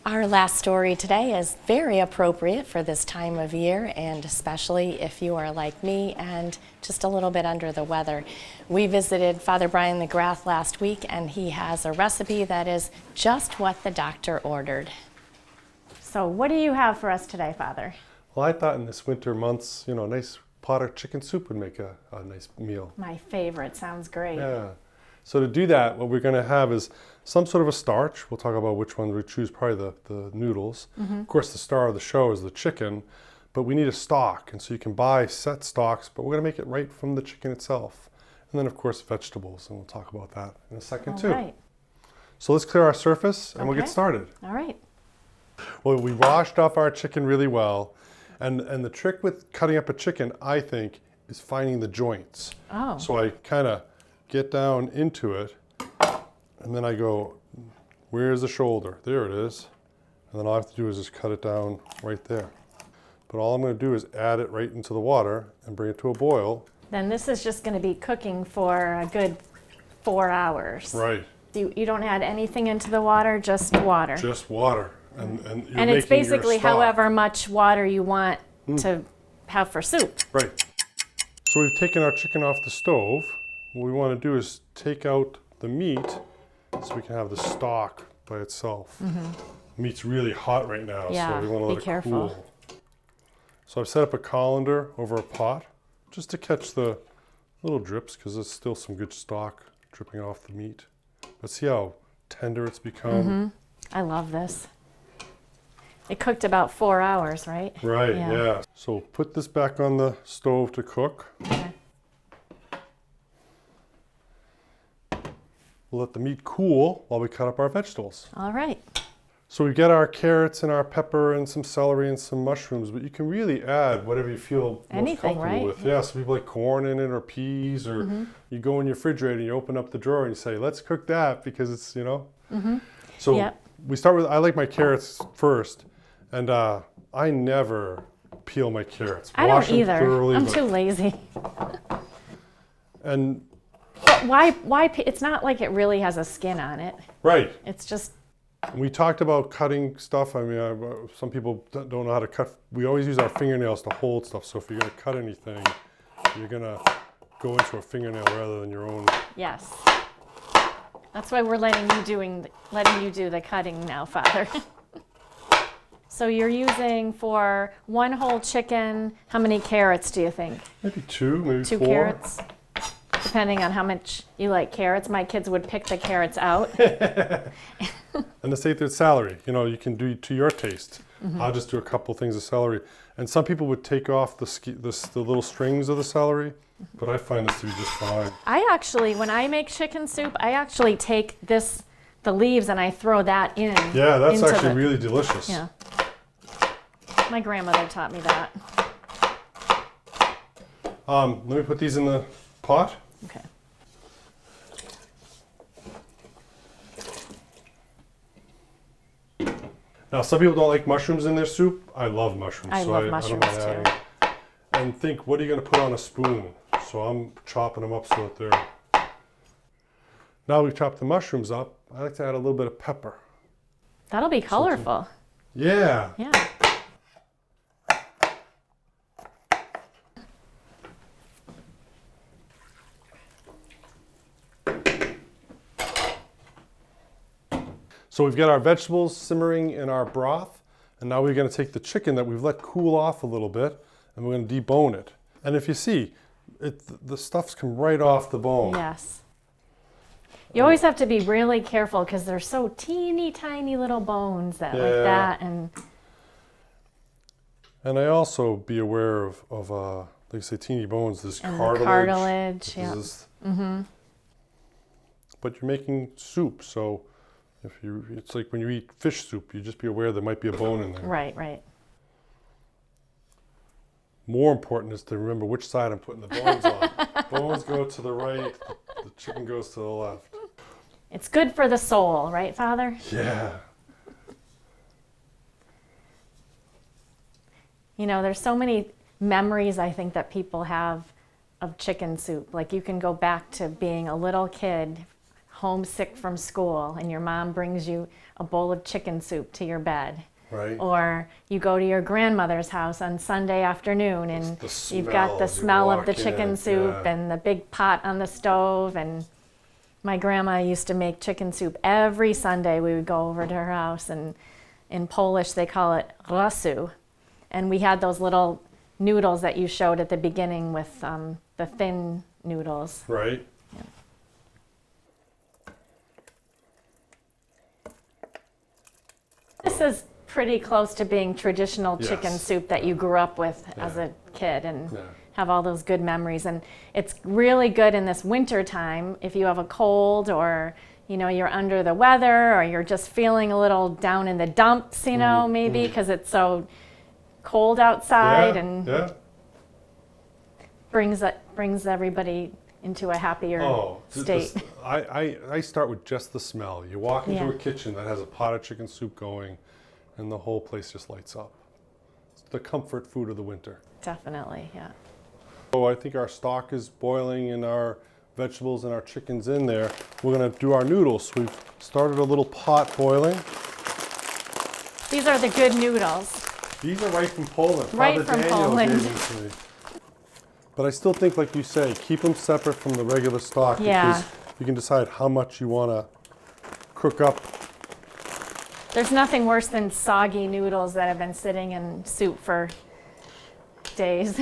Our last story today is very appropriate for this time of year, and especially if you are like me and just a little bit under the weather. We visited Father Brian McGrath last week, and he has a recipe that is just what the doctor ordered. So what do you have for us today, Father? Well, I thought in this winter months, a nice pot of chicken soup would make a nice meal. My favorite. Sounds great. Yeah. So to do that, what we're going to have is some sort of a starch. We'll talk about which one we choose, probably the noodles. Of course, the star of the show is the chicken, but we need a stock. And so you can buy set stocks, but we're going to make it right from the chicken itself. And then, of course, vegetables, and we'll talk about that in a second too. Right. So let's clear our surface, and we'll get started. All right. Well, we washed off our chicken really well. And the trick with cutting up a chicken, I think, is finding the joints. Oh. So I kind of get down into it, and then I go, where's the shoulder? There it is. And then all I have to do is just cut it down right there. But all I'm going to do is add it right into the water and bring it to a boil. Then this is just going to be cooking for a good 4 hours. Right. You don't add anything into the water, just water. Just water. And And it's basically however much water you want to have for soup. Right. So we've taken our chicken off the stove. What we want to do is take out the meat so we can have the stock by itself. Meat's really hot right now, Yeah, so we want to be let it careful. cool. So I've set up a colander over a pot just to catch the little drips, because there's still some good stock dripping off the meat. But see how tender it's become? I love this. It cooked about 4 hours, right? Right, Yeah. yeah. So put this back on the stove to cook. Okay. We'll let the meat cool while we cut up our vegetables. All right. So we get our carrots and our pepper and some celery and some mushrooms, but you can really add whatever you feel most Anything, comfortable right? with. Yeah, some people like corn in it or peas, or you go in your refrigerator and you open up the drawer and you say, let's cook that because it's, So Yep. we start with, I like my carrots first, and I never peel my carrots. I Wash don't them either. thoroughly, I'm but- too lazy. And But why? It's not like it really has a skin on it. right. It's just, We talked about cutting stuff. I mean, some people don't know how to cut. We always use our fingernails to hold stuff. So if you're going to cut anything, you're going to go into a fingernail rather than your own. yes. That's why we're letting you do the cutting now, Father. So you're using for one whole chicken, how many carrots do you think? Maybe two, maybe 2 four. carrots? Depending on how much you like carrots. My kids would pick the carrots out. And the same with celery. You can do to your taste. I'll just do a couple things of celery. And some people would take off the little strings of the celery, but I find this to be just fine. I actually, when I make chicken soup, I actually take the leaves and I throw that in. Yeah, that's into actually really delicious. Yeah. My grandmother taught me that. Let me put these in the pot. Okay. Now, some people don't like mushrooms in their soup. I love mushrooms. I love mushrooms, I don't mind adding. And think, what are you going to put on a spoon? So I'm chopping them up so that they're... Now we've chopped the mushrooms up, I like to add a little bit of pepper. That'll be colorful. Yeah. Yeah. So we've got our vegetables simmering in our broth, and now we're going to take the chicken that we've let cool off a little bit, and we're going to debone it. And if you see, the stuff's come right off the bone. Yes. You always have to be really careful because they're so teeny tiny little bones that like that. And I also be aware of like I say, teeny bones, this And the cartilage. cartilage, yeah. But you're making soup, so it's like when you eat fish soup, you just be aware there might be a bone in there. Right, right. More important is to remember which side I'm putting the bones on. Bones go to the right, the chicken goes to the left. It's good for the soul, right, Father? Yeah. There's so many memories I think that people have of chicken soup. Like you can go back to being a little kid homesick from school and your mom brings you a bowl of chicken soup to your bed. Right. Or you go to your grandmother's house on Sunday afternoon and The you've got the smell as you smell of walk the chicken in, soup yeah. and the big pot on the stove. And my grandma used to make chicken soup every Sunday. We would go over to her house, and in Polish they call it rasu. And we had those little noodles that you showed at the beginning with the thin noodles. Right. This is pretty close to being traditional chicken Yes. soup that you grew up with as Yeah. a kid and Yeah. have all those good memories. And it's really good in this winter time if you have a cold, or you're under the weather, or you're just feeling a little down in the dumps, maybe because it's so cold outside, Yeah. and Yeah. brings everybody into a happier state. I start with just the smell. You walk into Yeah. a kitchen that has a pot of chicken soup going, and the whole place just lights up. It's the comfort food of the winter. Definitely, yeah. So I think our stock is boiling and our vegetables and our chicken's in there. We're gonna do our noodles. We've started a little pot boiling. These are the good noodles. These are right from Poland. Right Father from Daniel Poland. gave them to me. But I still think, like you say, keep them separate from the regular stock, Yeah. because you can decide how much you want to cook up. There's nothing worse than soggy noodles that have been sitting in soup for days.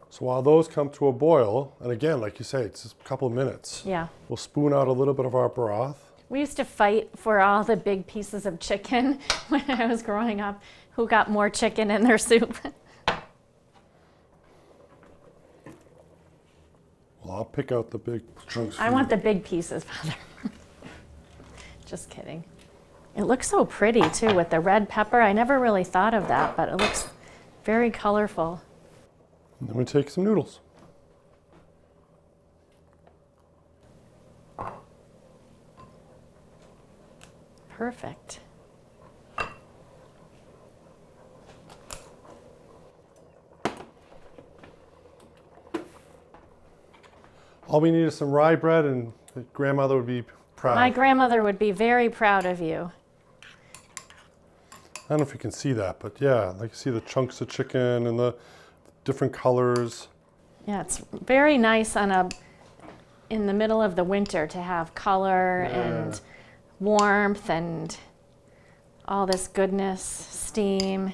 So while those come to a boil, and again, like you say, it's just a couple of minutes, Yeah. we'll spoon out a little bit of our broth. We used to fight for all the big pieces of chicken when I was growing up. Who got more chicken in their soup? Well, I'll pick out the big chunks. I want the big pieces, Father. Just kidding. It looks so pretty too with the red pepper. I never really thought of that, but it looks very colorful. And then we take some noodles. Perfect. All we need is some rye bread, and grandmother would be proud. My grandmother would be very proud of you. I don't know if you can see that, but yeah, like you see the chunks of chicken and the different colors. Yeah, it's very nice in the middle of the winter to have color and warmth and all this goodness, steam.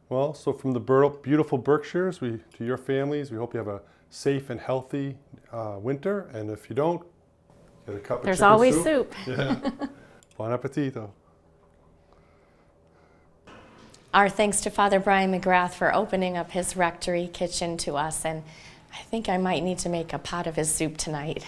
Well, so from the beautiful Berkshires to your families, we hope you have a safe and healthy winter. And if you don't, get a cup of There's chicken always soup. Yeah. Buon appetito. Our thanks to Father Brian McGrath for opening up his rectory kitchen to us, and I think I might need to make a pot of his soup tonight.